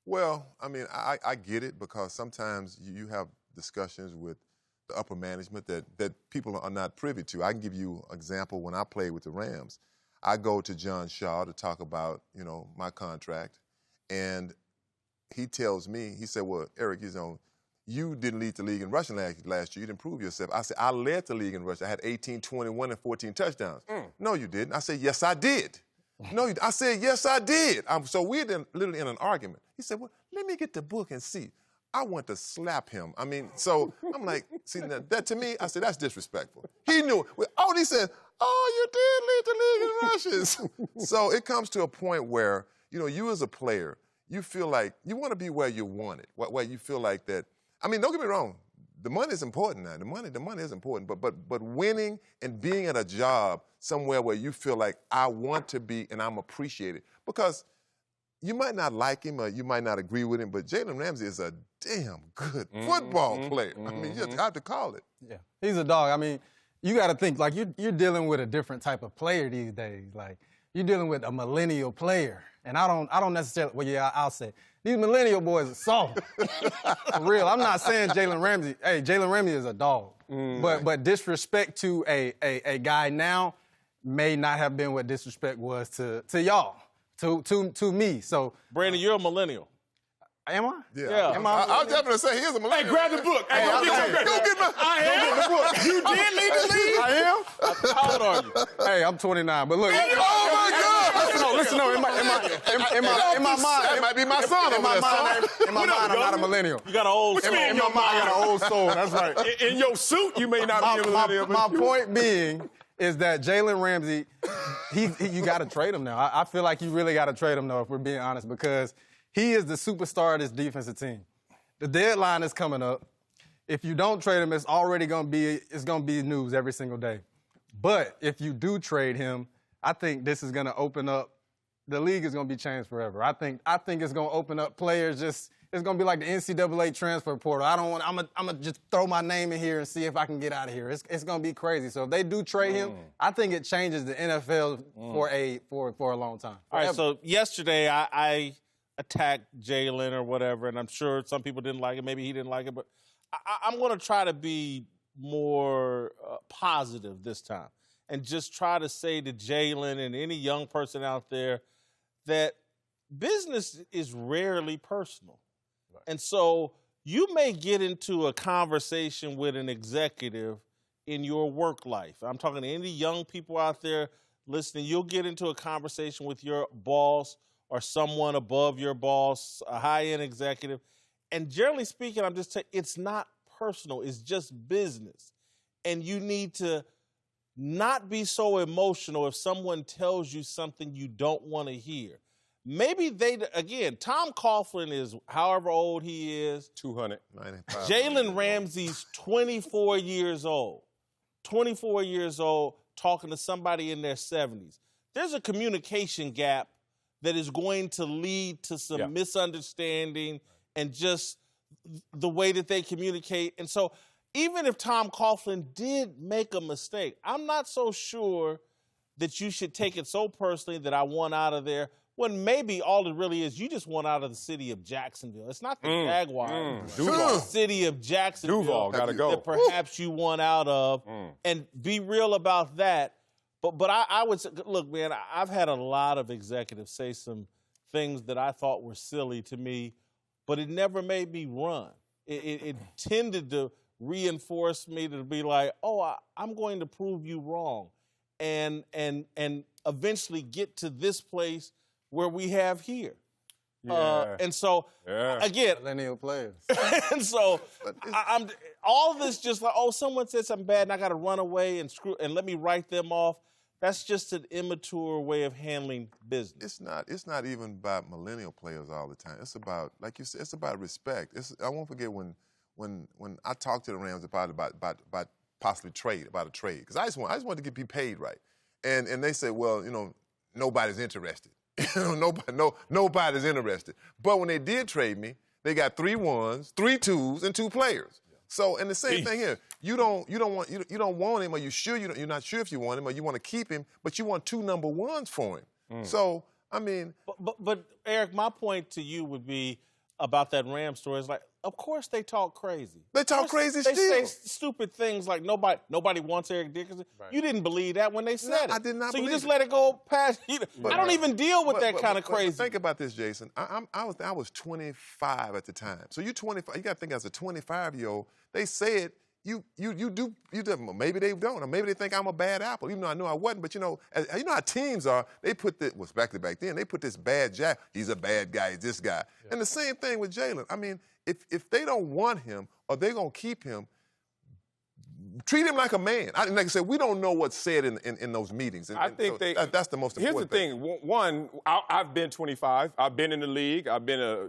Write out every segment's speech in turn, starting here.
Well, I mean, I get it because sometimes you have discussions with the upper management that people are not privy to. I can give you an example. When I played with the Rams, I go to John Shaw to talk about, my contract, and he tells me, he said, well, Eric, you didn't lead the league in rushing last year. You didn't prove yourself. I said, I led the league in rushing. I had 18, 21, and 14 touchdowns. No, you didn't. I said, yes, I did. No, I said, yes, I did. So we're literally in an argument. He said, well, let me get the book and see. I want to slap him. I mean, so I'm like, see, that to me, I said, that's disrespectful. He knew. He said, oh, you did lead the league in rushes. So it comes to a point where, you as a player, you feel like you want to be where you want it, where you feel like that. I mean, don't get me wrong. The money is important now. The money is important. But winning and being at a job somewhere where you feel like I want to be and I'm appreciated. Because you might not like him or you might not agree with him, but Jalen Ramsey is a damn good football player. I mean, you just have to call it. Yeah, he's a dog. I mean, you got to think, like, you're dealing with a different type of player these days. Like, you're dealing with a millennial player. And I don't necessarily, well, yeah, I'll say, these millennial boys are soft. For real. I'm not saying Jalen Ramsey. Hey, Jalen Ramsey is a dog. But disrespect to a guy now may not have been what disrespect was to y'all, to me. So Brandon, you're a millennial. Am I? Yeah. Am I I'll definitely say he is a millennial. Hey, grab the book. Hey, go get my book. You did lead the league? I am? How old are you? Hey, I'm 29. But look. Oh, my God. Listen, in my mind. That might be my son. In my mind, I'm not a millennial. You got an old soul. In my mind, I got an old soul. That's right. In your suit, you may not be a millennial. My point being is that Jalen Ramsey, you got to trade him now. I feel like you really got to trade him, though, if we're being honest, because he is the superstar of this defensive team. The deadline is coming up. If you don't trade him, it's already going to be news every single day. But if you do trade him, I think this is going to open up. The league is going to be changed forever. I think it's going to open up players. It's going to be like the NCAA transfer portal. I'm gonna just throw my name in here and see if I can get out of here. It's going to be crazy. So if they do trade him, I think it changes the NFL for a long time. All right. So yesterday I attacked Jalen or whatever, and I'm sure some people didn't like it. Maybe he didn't like it, but I'm going to try to be more positive this time and just try to say to Jalen and any young person out there that business is rarely personal. Right. And so you may get into a conversation with an executive in your work life. I'm talking to any young people out there listening. You'll get into a conversation with your boss or someone above your boss, a high-end executive. And generally speaking, I'm just saying it's not personal. It's just business. And you need to not be so emotional if someone tells you something you don't want to hear. Maybe again, Tom Coughlin is however old he is. 295. Jalen Ramsey's 24 years old. 24 years old, talking to somebody in their 70s. There's a communication gap that is going to lead to some misunderstanding and just the way that they communicate. And so even if Tom Coughlin did make a mistake, I'm not so sure that you should take it so personally that I want out of there, when maybe all it really is, you just want out of the city of Jacksonville. It's not the Jaguars. It's the city of Jacksonville. Duval, gotta go. That perhaps you want out of. And be real about that. But I would say, look, man, I've had a lot of executives say some things that I thought were silly to me, but it never made me run. It tended to reinforce me to be like, oh, I'm going to prove you wrong, and eventually get to this place where we have here. And so, again, millennial players. And so, I'm all this just like, oh, someone said something bad, and I got to run away and let me write them off. That's just an immature way of handling business. It's not even about millennial players all the time. It's about, like you said, it's about respect. I won't forget when I talked to the Rams about possibly a trade, because I just wanted to get people paid right, and they said, well, nobody's interested. Nobody's interested. But when they did trade me, they got 3 1s, 3 2s, and 2 players. So, and the same thing here. You don't want him, or you're not sure if you want him, or you want to keep him, but you want 2 number 1s for him. So, I mean, but Eric, my point to you would be, about that Ram story is like, of course they talk crazy. They talk crazy They still. say stupid things like nobody wants Eric Dickerson. Right. You didn't believe that when they said it. I did not so believe you just it. let it go past. I don't even deal with that kind of crazy. But think about this, Jason. I was 25 at the time. So you're 25. You got to think as a 25-year-old, they said you do maybe they don't, or maybe they think I'm a bad apple, even though I knew I wasn't. But you know how teams are. They put back then. They put this bad Jack. He's a bad guy. He's this guy. Yeah. And the same thing with Jalen. I mean, if they don't want him or they're gonna keep him, treat him like a man. Like I said, we don't know what's said in those meetings. I think that's the most important thing. Here's the thing. One, I've been 25. I've been in the league. I've been a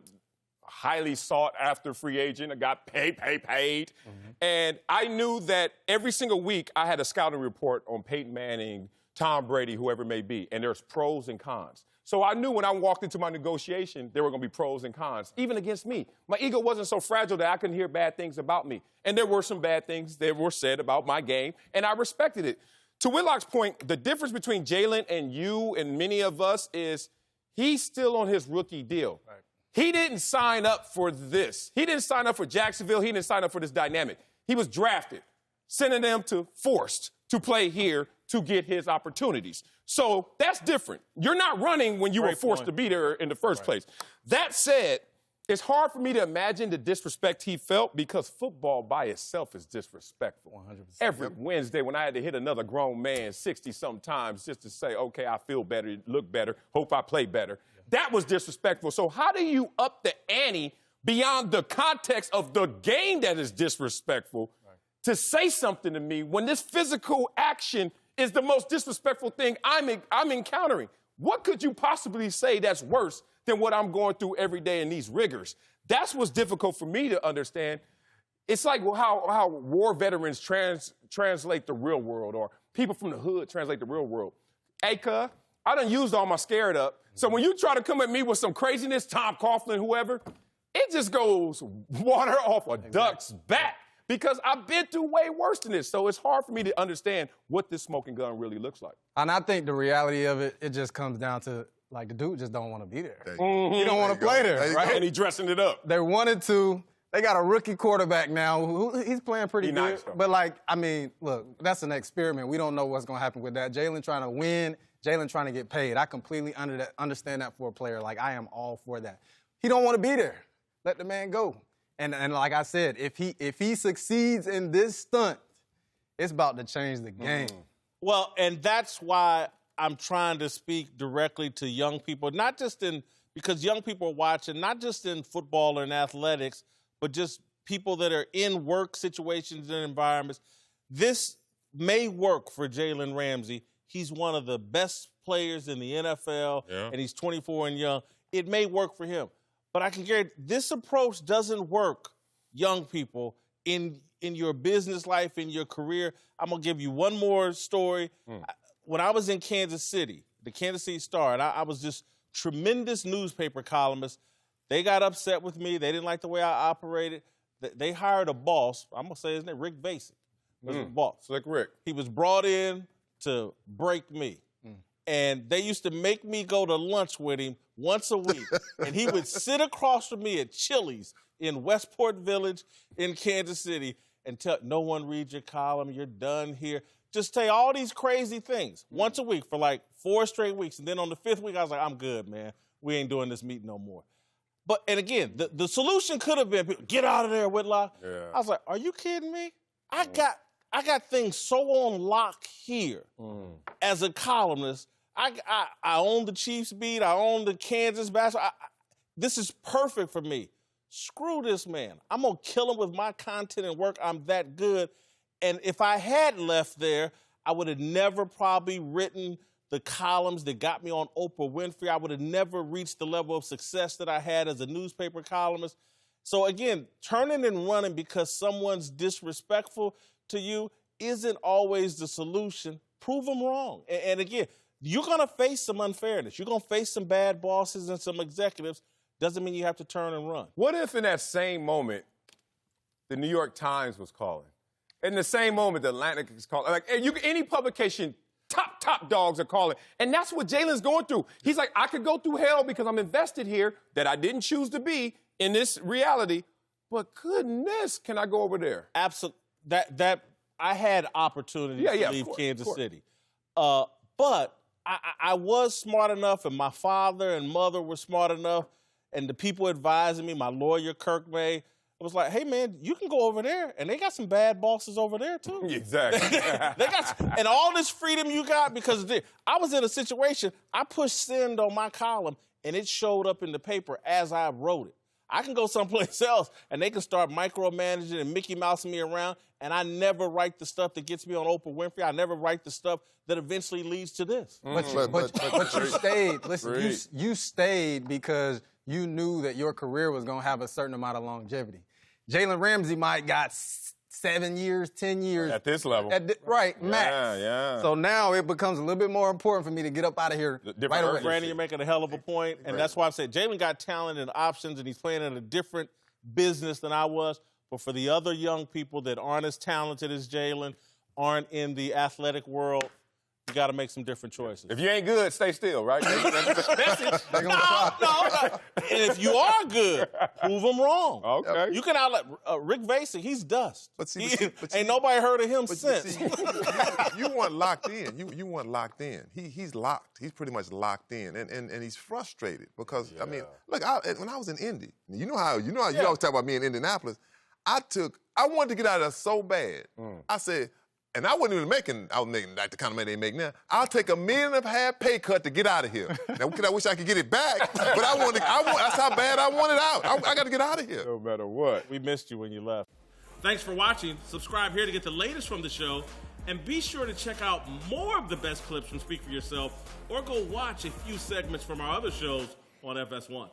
highly sought-after free agent. I got paid. Mm-hmm. And I knew that every single week I had a scouting report on Peyton Manning, Tom Brady, whoever it may be, and there's pros and cons. So I knew when I walked into my negotiation, there were going to be pros and cons, even against me. My ego wasn't so fragile that I couldn't hear bad things about me. And there were some bad things that were said about my game, and I respected it. To Whitlock's point, the difference between Jalen and you and many of us is he's still on his rookie deal. Right. He didn't sign up for this. He didn't sign up for Jacksonville. He didn't sign up for this dynamic. He was drafted, sending them forced to play here to get his opportunities. So that's different. You're not running when you were forced to be there in the first place. That said, it's hard for me to imagine the disrespect he felt because football by itself is disrespectful. 100%. Every Wednesday when I had to hit another grown man 60-something times just to say, okay, I feel better, look better, hope I play better. That was disrespectful. So how do you up the ante beyond the context of the game that is disrespectful to say something to me when this physical action is the most disrespectful thing I'm encountering? What could you possibly say that's worse than what I'm going through every day in these rigors? That's what's difficult for me to understand. It's like how war veterans translate the real world, or people from the hood translate the real world. Hey, cuz, I done used all my scared up. So when you try to come at me with some craziness, Tom Coughlin, whoever, it just goes water off a duck's back because I've been through way worse than this. So it's hard for me to understand what this smoking gun really looks like. And I think the reality of it just comes down to, like, the dude just don't want to be there. Mm-hmm. He don't want to play there, right? And he dressing it up. They wanted to. They got a rookie quarterback now. He's playing pretty good. Nice, but, like, I mean, look, that's an experiment. We don't know what's going to happen with that. Jalen trying to win, Jalen trying to get paid. I completely understand that for a player. Like, I am all for that. He don't want to be there. Let the man go. And like I said, if he succeeds in this stunt, it's about to change the game. Well, and that's why I'm trying to speak directly to young people, not just because young people are watching, not just in football and athletics, but just people that are in work situations and environments. This may work for Jalen Ramsey. He's one of the best players in the NFL, and he's 24 and young. It may work for him. But I can guarantee this approach doesn't work, young people, in your business life, in your career. I'm going to give you one more story. When I was in Kansas City, the Kansas City Star, and I was this tremendous newspaper columnist, they got upset with me. They didn't like the way I operated. They hired a boss. I'm going to say his name, Rick Basic. Was the boss. Slick Rick. He was brought in to break me. And they used to make me go to lunch with him once a week. And he would sit across from me at Chili's in Westport Village in Kansas City and tell, no one reads your column, you're done here. Just say all these crazy things once a week for like 4 straight weeks. And then on the 5th week, I was like, I'm good, man. We ain't doing this meeting no more. But, and again, the solution could have been, get out of there, Whitlock. Yeah. I was like, are you kidding me? I got things so on lock here as a columnist. I own the Chiefs beat. I own the Kansas basketball. This is perfect for me. Screw this man. I'm going to kill him with my content and work. I'm that good. And if I had left there, I would have never probably written the columns that got me on Oprah Winfrey. I would have never reached the level of success that I had as a newspaper columnist. So again, turning and running because someone's disrespectful to you isn't always the solution. Prove them wrong. And again, you're going to face some unfairness. You're going to face some bad bosses and some executives. Doesn't mean you have to turn and run. What if in that same moment, the New York Times was calling? In the same moment, the Atlantic is calling. Like, any publication, top dogs are calling. And that's what Jalen's going through. He's like, I could go through hell because I'm invested here that I didn't choose to be. in this reality, but goodness, can I go over there? Absolutely. That I had opportunities to leave Kansas City. But I was smart enough, and my father and mother were smart enough, and the people advising me, my lawyer, Kirk May, I was like, hey, man, you can go over there, and they got some bad bosses over there, too. Exactly. And all this freedom you got, because I was in a situation, I pushed send on my column, and it showed up in the paper as I wrote it. I can go someplace else, and they can start micromanaging and Mickey Mousing me around, and I never write the stuff that gets me on Oprah Winfrey. I never write the stuff that eventually leads to this. But you stayed. Listen, you stayed because you knew that your career was going to have a certain amount of longevity. Jalen Ramsey might got 7 years, 10 years. At this level. Max. Yeah. So now it becomes a little bit more important for me to get up out of here right away. Brandon, you're making a hell of a point, and that's why I'm saying Jalen got talent and options, and he's playing in a different business than I was. But for the other young people that aren't as talented as Jalen, aren't in the athletic world, you got to make some different choices. If you ain't good, stay still, right? That's the message. No. And if you are good, prove them wrong. Okay. You can outlet Rick Vasek. He's dust. But ain't nobody heard of him since. You weren't locked in. You weren't locked in. He's locked. He's pretty much locked in, and he's frustrated because I mean, look, when I was in Indy, you know how you always talk about me in Indianapolis. I wanted to get out of there so bad. I said. And I wasn't even I was making like the kind of money they make now. I'll take $1.5 million pay cut to get out of here. Now, I wish I could get it back, but that's how bad I want it out. I got to get out of here. No matter what. We missed you when you left. Thanks for watching. Subscribe here to get the latest from the show. And be sure to check out more of the best clips from Speak For Yourself, or go watch a few segments from our other shows on FS1.